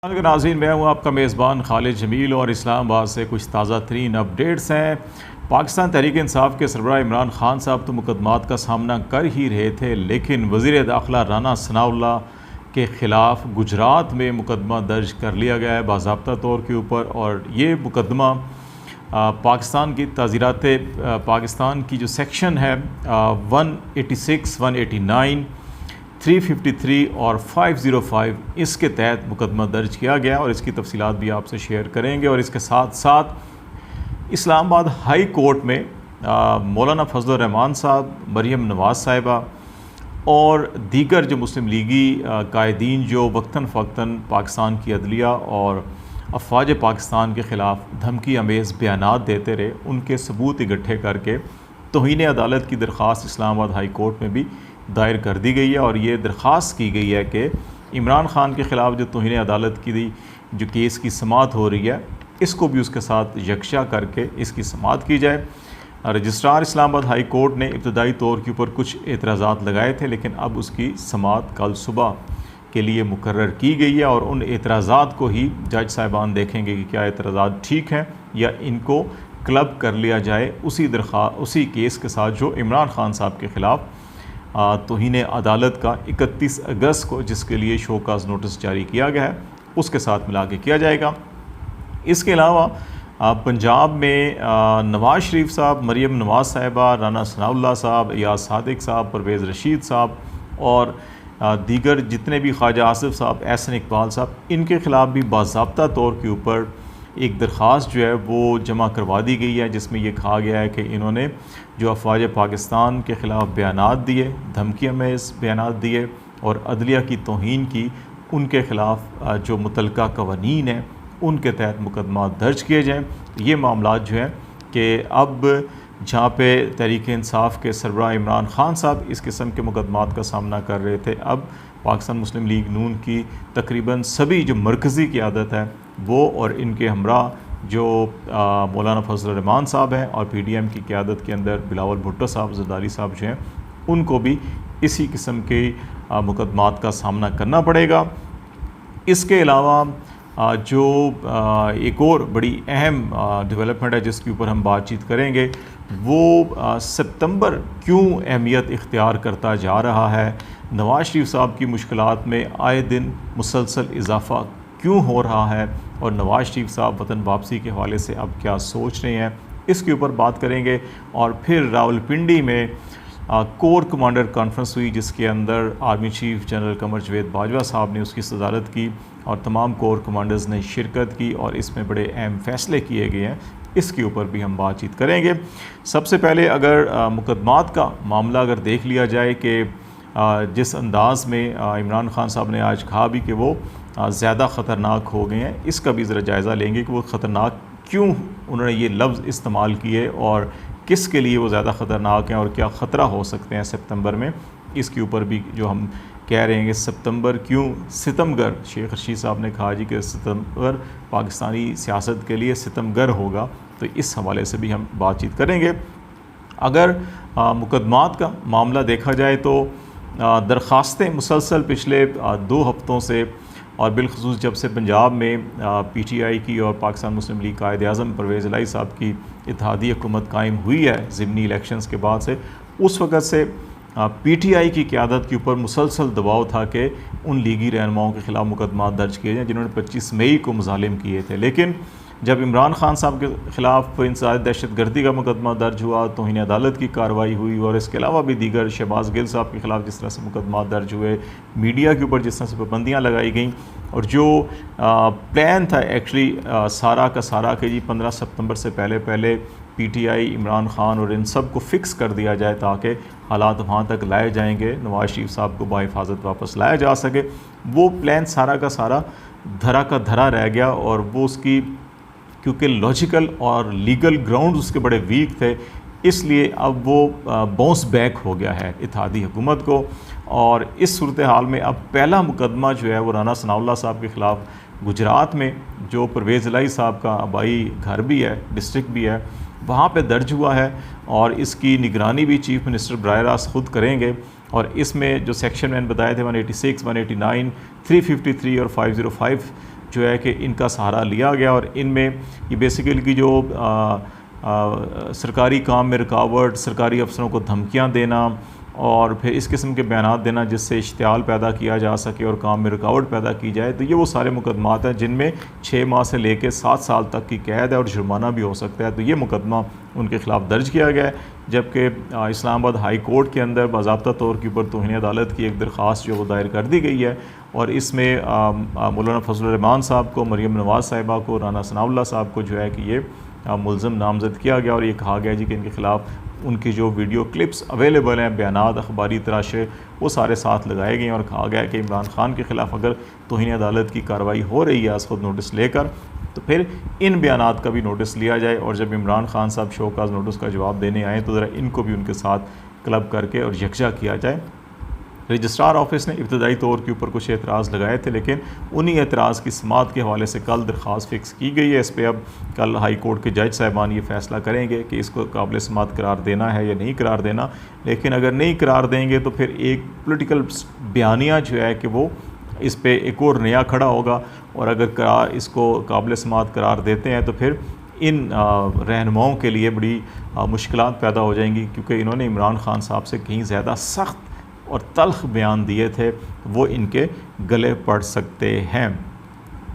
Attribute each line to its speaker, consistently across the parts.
Speaker 1: अगर नाज़रीन, मैं हूँ आपका मेज़बान खालिद जमील और इस्लामाबाद से कुछ ताज़ा तरीन अपडेट्स हैं। पाकिस्तान तहरीक इंसाफ के सरबराह इमरान खान साहब तो मुकदमात का सामना कर ही रहे थे, लेकिन वज़ीर दाखिला राना सनाउल्लाह के ख़िलाफ़ गुजरात में मुकदमा दर्ज कर लिया गया है बाज़ाब्ता तौर के ऊपर। और ये मुकदमा पाकिस्तान की ताज़ीरात पाकिस्तान की जो सेक्शन है 186, 189, 353 और 505 इसके तहत मुकदमा दर्ज किया गया और इसकी तफसीलात भी आपसे शेयर करेंगे। और इसके साथ साथ इस्लामाबाद हाई कोर्ट में मौलाना फजल रहमान साहब, मरियम नवाज़ साहिबा और दीगर जो मुस्लिम लीगी कायदीन जो वक्तन फ़वक्तन पाकिस्तान की अदलिया और अफवाज पाकिस्तान के ख़िलाफ़ धमकी अमेज़ बयानात देते रहे, उनके सबूत इकट्ठे करके तौहीन अदालत की दरख्वास्त इस्लामाबाद हाई कोर्ट में भी दायर कर दी गई है। और ये दरख्वास्त की गई है कि इमरान ख़ान के ख़िलाफ़ जो तौहीन अदालत की जो केस की समाअत हो रही है, इसको भी उसके साथ यकशा करके इसकी समाअत की जाए। रजिस्ट्रार इस्लामाबाद हाई कोर्ट ने इब्तदाई तौर के ऊपर कुछ एतराज़ात लगाए थे, लेकिन अब उसकी समाअत कल सुबह के लिए मुकर्रर की गई है और उन एतराज़ात को ही जज साहिबान देखेंगे कि क्या एतराज़ात ठीक हैं या इनको क्लब कर लिया जाए उसी केस के साथ जो इमरान ख़ान साहब के ख़िलाफ़ तौहीन अदालत का 31 अगस्त को जिसके लिए शोकाज़ नोटिस जारी किया गया है उसके साथ मिला के किया जाएगा। इसके अलावा पंजाब में नवाज़ शरीफ साहब, मरियम नवाज़ साहिबा, राना सनाउल्लाह साहब, याज सादिक साहब, परवेज़ रशीद साहब और दीगर जितने भी ख्वाजा आसिफ साहब, एहसन इकबाल साहब, इनके ख़िलाफ़ भी बाज़ाब्ता तौर के ऊपर एक दरख्वास्त जो है वो जमा करवा दी गई है, जिसमें ये कहा गया है कि इन्होंने जो अफवाज पाकिस्तान के ख़िलाफ़ बयानात दिए, धमकियाँ में बयानात दिए और अदलिया की तौहीन की, उनके ख़िलाफ़ जो मुतलका कवानीन हैं उनके तहत मुकदमा दर्ज किए जाएँ। ये मामलात जो हैं कि अब जहाँ पे तहरीक इंसाफ के सरबराह इमरान ख़ान साहब इस किस्म के मुकदमात का सामना कर रहे थे, अब पाकिस्तान मुस्लिम लीग नून की तकरीबन सभी जो मरकज़ी क़ियादत है वो और इनके हमरा जो मौलाना फजल रहमान साहब हैं और PDM की क़ियादत के अंदर बिलावल भुट्टो साहब, जरदारी साहब जो हैं, उनको भी इसी किस्म के मुकदमात का सामना करना पड़ेगा। इसके अलावा जो एक और बड़ी अहम डेवलपमेंट है जिसके ऊपर हम बातचीत करेंगे, वो सितंबर क्यों अहमियत इख्तियार करता जा रहा है, नवाज़ शरीफ साहब की मुश्किलात में आए दिन मुसलसल इजाफ़ा क्यों हो रहा है और नवाज़ शरीफ साहब वतन वापसी के हवाले से अब क्या सोच रहे हैं, इसके ऊपर बात करेंगे। और फिर रावलपिंडी में कोर कमांडर कॉन्फ्रेंस हुई जिसके अंदर आर्मी चीफ जनरल कमर जवेद बाजवा साहब ने उसकी सदारत की और तमाम कोर कमांडर्स ने शिरकत की और इसमें बड़े अहम फ़ैसले किए गए हैं, इसके ऊपर भी हम बातचीत करेंगे। सबसे पहले अगर मुकदमात का मामला अगर देख लिया जाए कि जिस अंदाज़ में इमरान ख़ान साहब ने आज कहा भी कि वो ज़्यादा ख़तरनाक हो गए हैं, इसका भी ज़रा जायज़ा लेंगे कि वो ख़तरनाक क्यों उन्होंने ये लफ्ज़ इस्तेमाल किए और किस के लिए वो ज़्यादा ख़तरनाक हैं और क्या ख़तरा हो सकते हैं सितंबर में। इसके ऊपर भी जो हम कह रहे हैं कि सितंबर क्यों सितमगर, शेख रशीद साहब ने कहा जी कि सितंबर पाकिस्तानी सियासत के लिए सितमगर होगा, तो इस हवाले से भी हम बातचीत करेंगे। अगर मुकदमात का मामला देखा जाए तो दरख्वास्तें मुसलसल पिछले 2 हफ़्तों से और बिलखसूस जब से पंजाब में PTI की और पाकिस्तान मुस्लिम लीग कायद आज़म परवेज़ इलाही साहब की इत्तेहादी हुकूमत कायम हुई है ज़िमनी इलेक्शंस के बाद से, उस वक़्त से PTI की क़यादत के ऊपर मुसलसल दबाव था कि उन लीगी रहनुमाओं के ख़िलाफ़ मुकदमा दर्ज किए जाएँ जिन्होंने 25 मई को मुज़ालिम किए थे। लेकिन जब इमरान ख़ान साहब के ख़िलाफ़ इंसदाद दहशतगर्दी का मुकदमा दर्ज हुआ, तौहीन अदालत की कार्रवाई हुई और इसके अलावा भी दीगर शहबाज गिल साहब के ख़िलाफ़ जिस तरह से मुकदमा दर्ज हुए, मीडिया के ऊपर जिस तरह से पाबंदियाँ लगाई गई और जो प्लान था एक्चुअली सारा का सारा कि जी 15 सितंबर से पहले PTI, इमरान ख़ान और इन सब को फ़िक्स कर दिया जाए ताकि हालात वहाँ तक लाए जाएंगे, नवाज़ शरीफ साहब को बाहिफाजत वापस लाया जा सके, वो प्लान सारा का सारा धरा का धरा रह गया। और वो उसकी क्योंकि लॉजिकल और लीगल ग्राउंड उसके बड़े वीक थे, इसलिए अब वो बाउंस बैक हो गया है इत्तेहादी हुकूमत को। और इस सूरत हाल में अब पहला मुकदमा जो है वो राना सनाउल्लाह साहब के ख़िलाफ़ गुजरात में, जो परवेज़ इलाही साहब का आबाई घर भी है, डिस्ट्रिक्ट भी है, वहाँ पे दर्ज हुआ है और इसकी निगरानी भी चीफ़ मिनिस्टर बराह रास्त ख़ुद करेंगे। और इसमें जो सेक्शन मैंने बताए थे 186, 189, 353 और 505 जो है कि इनका सहारा लिया गया और इनमें ये बेसिकली की जो सरकारी काम में रुकावट, सरकारी अफसरों को धमकियाँ देना और फिर इस किस्म के बयानात देना जिससे इश्तियाल पैदा किया जा सके और काम में रुकावट पैदा की जाए, तो ये वो सारे मुकदमात हैं जिनमें 6 माह से लेकर 7 साल तक की कैद है और जुर्माना भी हो सकता है। तो ये मुकदमा उनके ख़िलाफ़ दर्ज किया गया है, जबकि इस्लामाबाद हाई कोर्ट के अंदर बाज़ाब्ता तौर के ऊपर तौहीन अदालत की एक दरख्वास्त जो वो दायर कर दी गई है और इसमें मौलाना फजलुर रहमान साहब को, मरीम नवाज़ साहिबा को, राना सनाउल्लाह साहब को जो है कि ये मुल्ज़म नामज़द किया गया और ये कहा गया जी कि इनके ख़िलाफ़ उनकी जो वीडियो क्लिप्स अवेलेबल हैं, बयानात, अखबारी तराशे, वो सारे साथ लगाए गए हैं और कहा गया है कि इमरान खान के ख़िलाफ़ अगर तौहीन अदालत की कार्रवाई हो रही है खुद नोटिस लेकर, तो फिर इन बयानात का भी नोटिस लिया जाए और जब इमरान खान साहब शोकाज़ नोटिस का जवाब देने आए तो ज़रा इनको भी उनके साथ क्लब करके और यकजा किया जाए। रजिस्ट्रार ऑफिस ने इब्तदाई तौर के ऊपर कुछ एतराज़ लगाए थे, लेकिन उन्हीं एतराज़ की समात के हवाले से कल दरख्वास्त फ़िक्स की गई है। इस पर अब कल हाई कोर्ट के जज साहिबान ये फ़ैसला करेंगे कि इसको काबिल समात करार देना है या नहीं करार देना। लेकिन अगर नहीं करार देंगे तो फिर एक पोलिटिकल बयानिया जो है कि वो इस पर एक और नया खड़ा होगा और अगर इसको काबिल समात करार देते हैं तो फिर इन रहनुमाओं के लिए बड़ी मुश्किलात पैदा हो जाएंगी, क्योंकि इन्होंने इमरान खान साहब से कहीं ज़्यादा सख्त और तल्ख़ बयान दिए थे, वो इनके गले पड़ सकते हैं।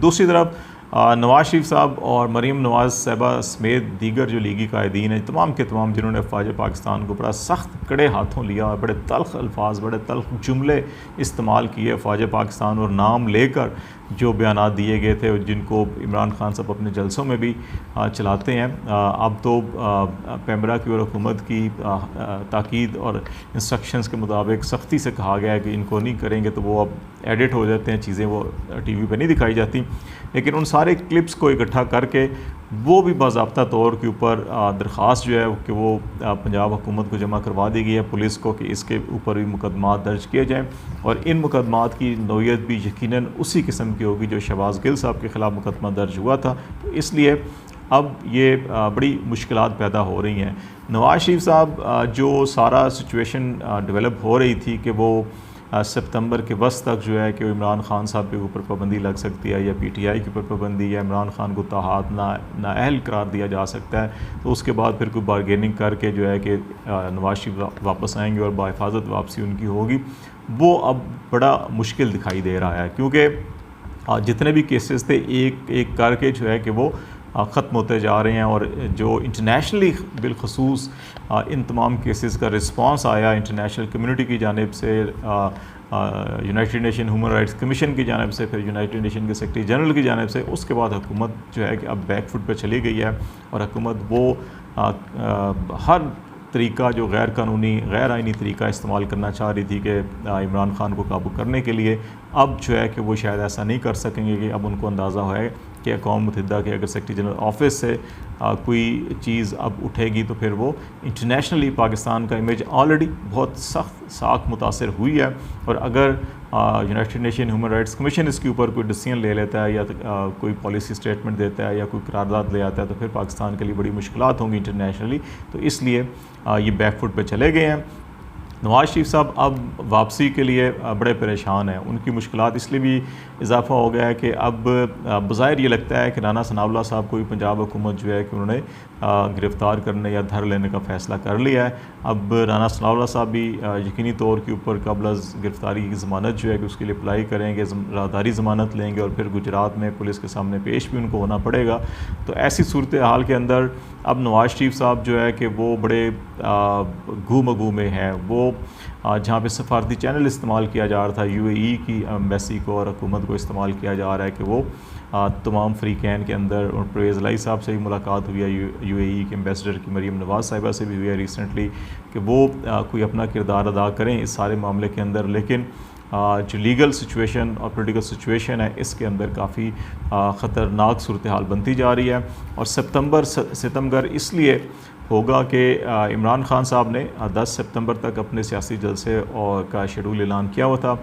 Speaker 1: दूसरी तरफ नवाज़ शरीफ साहब और मरीम नवाज़ साहिबा समेत दीगर जो लीगी कायदीन हैं, तमाम के तमाम जिन्होंने फ़ौज पाकिस्तान को बड़ा सख्त कड़े हाथों लिया और बड़े तल्ख़ अल्फाज, बड़े तल्ख़ जुमले इस्तेमाल किए फ़ौज पाकिस्तान और नाम लेकर जो बयानात दिए गए थे, जिनको इमरान खान साहब अपने जलसों में भी चलाते हैं। अब तो पैमरा की और हुकूमत की ताकीद और इंस्ट्रक्शंस के मुताबिक सख्ती से कहा गया है कि इनको नहीं करेंगे तो वो अब एडिट हो जाते हैं, चीज़ें वो टीवी पे नहीं दिखाई जाती। लेकिन उन सारे क्लिप्स को इकट्ठा करके वो भी बाज़ाब्ता तौर के ऊपर दरख्वास्त जो है कि वो पंजाब हुकूमत को जमा करवा दी गई है पुलिस को कि इसके ऊपर भी मुकदमात दर्ज किए जाएँ और इन मुकदमात की नौयत भी यकीनन उसी किस्म की होगी जो शहबाज गिल साहब के ख़िलाफ़ मुकदमा दर्ज हुआ था। तो इसलिए अब ये बड़ी मुश्किलात पैदा हो रही हैं। नवाज़ शरीफ साहब जो सारा सिचुएशन डेवलप हो रही थी कि वो सितंबर के वस्त तक जो है कि इमरान खान साहब के ऊपर पाबंदी लग सकती है या पीटीआई के ऊपर पाबंदी या इमरान खान को ताहात नाअहल करार दिया जा सकता है, तो उसके बाद फिर कोई बारगेनिंग करके जो है कि नवाज़ शरीफ वापस आएंगे और बाहिफाजत वापसी उनकी होगी, वो अब बड़ा मुश्किल दिखाई दे रहा है, क्योंकि जितने भी केसेस थे एक एक करके जो है कि वो ख़त्म होते जा रहे हैं और जो इंटरनेशनली बिलखसूस इन तमाम केसेस का रिस्पांस आया इंटरनेशनल कम्युनिटी की जानिब से, United nation human rights commission की जानिब से, फिर यूनाइटेड नेशन के सेक्रेटरी जनरल की जानिब से, उसके बाद हुकूमत जो है कि अब बैकफुट पे चली गई है और हुकूमत वो हर तरीका जो गैर कानूनी गैर आइनी तरीका इस्तेमाल करना चाह रही थी कि इमरान खान को काबू करने के लिए, अब जो है कि वो शायद ऐसा नहीं कर सकेंगे कि अब उनको अंदाज़ा है कि अक़वाम मुत्तहिदा के अगर सेक्रेटरी जनरल ऑफिस से कोई चीज़ अब उठेगी तो फिर वो इंटरनेशनली पाकिस्तान का इमेज ऑलरेडी बहुत सख्त साख मुतासर हुई है और अगर United nation human rights commission इसके ऊपर कोई डिसीजन ले लेता है या कोई पॉलिसी स्टेटमेंट देता है या कोई करारदाद ले आता है तो फिर पाकिस्तान के लिए बड़ी मुश्किलात होंगी इंटरनेशनली। तो इसलिए ये बैकफुट पे चले गए हैं। नवाज़ शरीफ साहब अब वापसी के लिए बड़े परेशान हैं, उनकी मुश्किलात इसलिए भी इजाफ़ा हो गया है कि अब बज़ाहिर ये लगता है कि राना सनाउल्लाह साहब को भी पंजाब हुकूमत जो है कि उन्होंने गिरफ़्तार करने या धर लेने का फ़ैसला कर लिया है। अब राना सनाउल्लाह साहब भी यकीनी तौर के ऊपर कबल गिरफ़्तारी की ज़मानत जो है कि उसके लिए अप्लाई करेंगे, राहदारी ज़मानत लेंगे और फिर गुजरात में पुलिस के सामने पेश भी उनको होना पड़ेगा। तो ऐसी सूरत हाल के अंदर अब नवाज़ शरीफ साहब जो है कि वो बड़े घू में हैं। वो जहाँ पे सफारती चैनल इस्तेमाल किया जा रहा था यूएई की एम्बेसी को और हुकूमत को इस्तेमाल किया जा रहा है कि वो तमाम फ्रीकैन के अंदर, और परवेज़ लाई साहब से भी मुलाकात हुई है, यूएई के एम्बेसडर की मरीम नवाज़ साहिबा से भी हुई है रिसेंटली कि वो कोई अपना किरदार अदा करें इस सारे मामले के अंदर। लेकिन जो लीगल सिचुएशन और पॉलिटिकल सिचुएशन है इसके अंदर काफ़ी ख़तरनाक सूरत हाल बनती जा रही है और सितंबर इसलिए होगा कि इमरान खान साहब ने 10 सितंबर तक अपने सियासी जलसे और का शेड्यूल ऐलान किया हुआ था।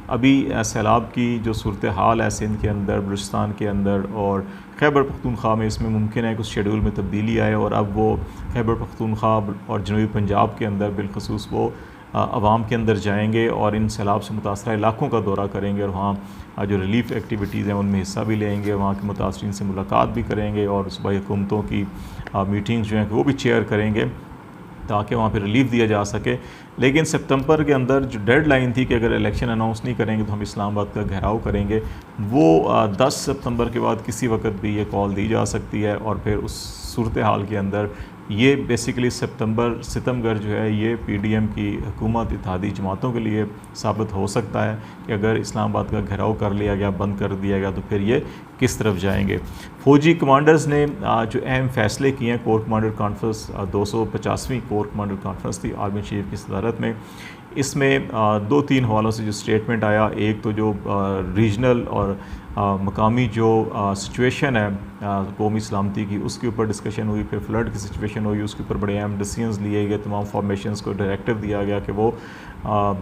Speaker 1: अभी सैलाब की जो सूरत हाल है सिंध के अंदर, बलूचिस्तान के अंदर और खैबर पख्तूनख्वा में, इसमें मुमकिन है कुछ शेड्यूल में तब्दीली आए और अब वो खैबर पख्तूनख्वा और जनूबी पंजाब के अंदर बिलखसूस वो आवाम के अंदर जाएंगे और इन सैलाब से मुतासरा इलाकों का दौरा करेंगे और वहाँ जो रिलीफ एक्टिविटीज़ हैं उनमें हिस्सा भी लेंगे, वहाँ के मुतासरीन से मुलाकात भी करेंगे और सूबाई हुकूमतों की मीटिंग्स जो हैं वो भी चेयर करेंगे ताकि वहाँ पे रिलीफ दिया जा सके। लेकिन सितंबर के अंदर जो डेडलाइन थी कि अगर इलेक्शन अनाउंस नहीं करेंगे तो हम इस्लामाबाद का घेराव करेंगे, वो 10 सितंबर के बाद किसी वक्त भी ये कॉल दी जा सकती है और फिर उस सूरत हाल के अंदर ये बेसिकली सितमगर जो है ये पीडीएम की हुकूमत इत्तेहादी जमातों के लिए साबित हो सकता है कि अगर इस्लामाबाद का घेराव कर लिया गया, बंद कर दिया गया, तो फिर ये किस तरफ जाएंगे। फ़ौजी कमांडर्स ने जो अहम फ़ैसले किए हैं, कोर कमांडर कॉन्फ्रेंस 250वीं कोर कमांडर कॉन्फ्रेंस थी आर्मी चीफ की सदारत में, इसमें 2-3 हवालों से जो स्टेटमेंट आया, एक तो जो रीजनल और मकामी जो सिचुएशन है कौमी सलामती की उसके ऊपर डिस्कशन हुई, फिर फ्लड की सिचुएशन हुई, उसके ऊपर बड़े अहम डिसीजंस लिए गए, तमाम फॉर्मेशंस को डायरेक्टिव दिया गया कि वो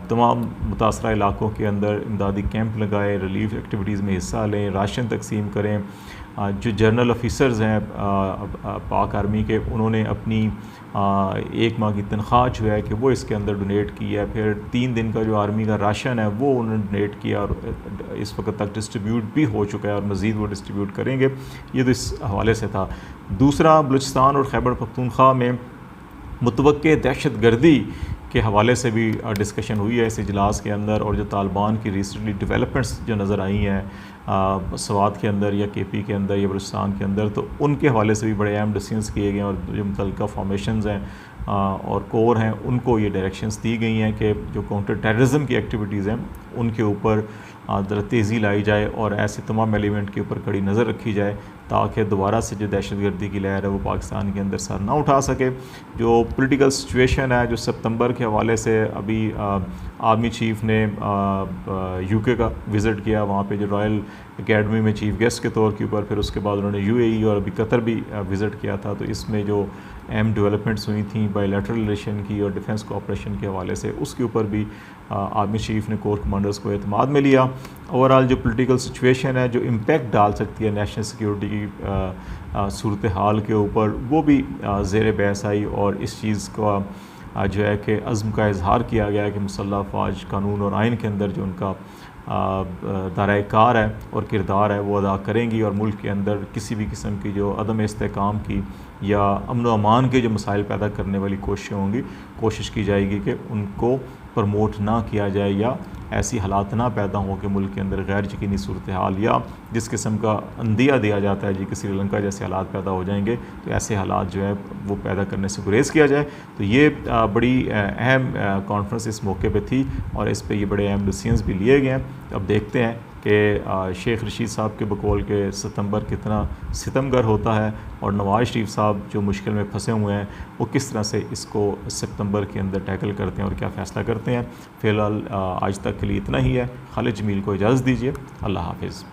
Speaker 1: तमाम मुतासरा इलाकों के अंदर इमदादी कैंप लगाए, रिलीफ एक्टिविटीज़ में हिस्सा लें, राशन तकसीम करें। जो जनरल ऑफिसर्स हैं पाक आर्मी के, उन्होंने अपनी 1 माह की तनख्वाह जो है कि वो इसके अंदर डोनेट की है, फिर 3 दिन का जो आर्मी का राशन है वो उन्होंने डोनेट किया और इस वक्त तक डिस्ट्रीब्यूट भी हो चुका है और मज़ीद वो डिस्ट्रीब्यूट करेंगे। ये तो इस हवाले से था। दूसरा, बलूचिस्तान और खैबर पख्तूनख्वा में मुतवक्के दहशत गर्दी के हवाले से भी डिस्कशन हुई है इस इजलास के अंदर, और जो तालिबान की रिसेंटली डेवलपमेंट्स जो नज़र आई हैं स्वात के अंदर या केपी के अंदर या बलूचिस्तान के अंदर, तो उनके हवाले से भी बड़े अहम डिसीजंस किए गए हैं और जो मुतल्लिका फॉर्मेशंस हैं और कोर हैं उनको ये डायरेक्शंस दी गई हैं कि जो काउंटर टेररिज्म की एक्टिविटीज़ हैं उनके ऊपर ज़रा तेज़ी लाई जाए और ऐसे तमाम एलिमेंट के ऊपर कड़ी नज़र रखी जाए ताकि दोबारा से जो दहशतगर्दी की लहर है वो पाकिस्तान के अंदर सर ना उठा सके। जो पॉलिटिकल सिचुएशन है, जो सितंबर के हवाले से अभी आर्मी चीफ ने यूके का विज़िट किया, वहाँ पे जो रॉयल एकेडमी में चीफ गेस्ट के तौर के ऊपर, फिर उसके बाद उन्होंने यूएई और अभी कतर भी विज़िट किया था, तो इसमें जो अहम डेवलपमेंट्स हुई थी बायलैटरल रिलेशन की और डिफेंस कोऑपरेशन के हवाले से, उसके ऊपर भी आर्मी चीफ ने कोर कमांडर्स को एतमाद में लिया। ओवरऑल जो पॉलिटिकल सिचुएशन है, जो इम्पैक्ट डाल सकती है नेशनल सिक्योरिटी की सूरत हाल के ऊपर, वो भी ज़ेर बहस आई और इस चीज़ का जो है कि अज़्म का इजहार किया गया कि मुसल्लह फ़ौज कानून और आइन के अंदर जो उनका दायरा कार है और किरदार है वो अदा करेंगी और मुल्क के अंदर किसी भी किस्म की जो अदम इस्तेहकाम की या अमन व अमान के जो मसाइल पैदा करने वाली कोशिशें होंगी, कोशिश की जाएगी कि उनको प्रमोट ना किया जाए या ऐसी हालात ना पैदा हों कि मुल्क के अंदर गैर यकीनी सूरत हाल या जिस किस्म का अंदिया दिया जाता है जी कि श्रीलंका जैसे हालात पैदा हो जाएंगे, तो ऐसे हालात जो है वो पैदा करने से गुरेज़ किया जाए। तो ये बड़ी अहम कॉन्फ्रेंस इस मौके पे थी और इस पे ये बड़े अहम डिसीजंस भी लिए गए हैं। अब देखते हैं कि शेख रशीद साहब के बकौल के सितंबर कितना सितमगर होता है और नवाज़ शरीफ साहब जो मुश्किल में फंसे हुए हैं वो किस तरह से इसको सितंबर के अंदर टैकल करते हैं और क्या फ़ैसला करते हैं। फ़िलहाल आज तक के लिए इतना ही है। खालिद जमील को इजाज़त दीजिए। अल्लाह हाफ़िज़।